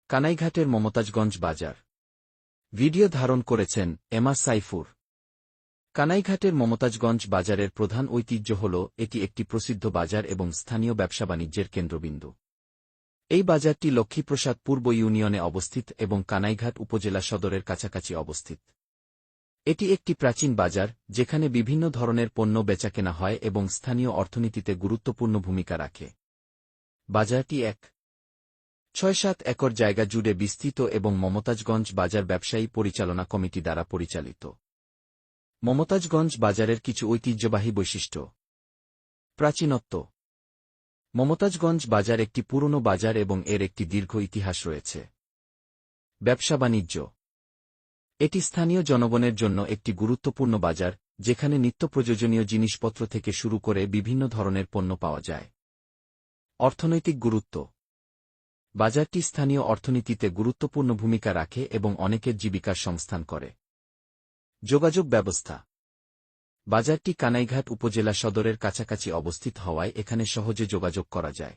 কানাইঘাটের মমতাজগঞ্জ বাজার। ভিডিও ধারণ করেছেন এমা সাইফুর। কানাইঘাটের মমতাজগঞ্জ বাজারের প্রধান ঐতিহ্য হল এটি একটি প্রসিদ্ধ বাজার এবং স্থানীয় ব্যবসা-বাণিজ্যের কেন্দ্রবিন্দু। এই বাজারটি লক্ষ্মীপ্রসাদ পূর্ব ইউনিয়নে অবস্থিত এবং কানাইঘাট উপজেলা সদরের কাছাকাছি অবস্থিত। এটি একটি প্রাচীন বাজার, যেখানে বিভিন্ন ধরনের পণ্য বেচাকেনা হয় এবং স্থানীয় অর্থনীতিতে গুরুত্বপূর্ণ ভূমিকা রাখে। বাজারটি ১.৬৭ একর জায়গা জুড়ে বিস্তৃত এবং মমতাজগঞ্জ বাজার ব্যবসায়ী পরিচালনা কমিটি দ্বারা পরিচালিত। মমতাজগঞ্জ বাজারের কিছু ঐতিহ্যবাহী বৈশিষ্ট্য। প্রাচীনত্ব। মমতাজগঞ্জ বাজার একটি পুরনো বাজার এবং এর একটি দীর্ঘ ইতিহাস রয়েছে। ব্যবসা-বাণিজ্য। এটি স্থানীয় জনগণের জন্য একটি গুরুত্বপূর্ণ বাজার, যেখানে নিত্যপ্রয়োজনীয় জিনিসপত্র থেকে শুরু করে বিভিন্ন ধরনের পণ্য পাওয়া যায়। অর্থনৈতিক গুরুত্ব। বাজারটি স্থানীয় অর্থনীতিতে গুরুত্বপূর্ণ ভূমিকা রাখে এবং অনেকের জীবিকার সংস্থান করে। যোগাযোগ ব্যবস্থা। বাজারটি কানাইঘাট উপজেলা সদরের কাছাকাছি অবস্থিত হওয়ায় এখানে সহজে যোগাযোগ করা যায়।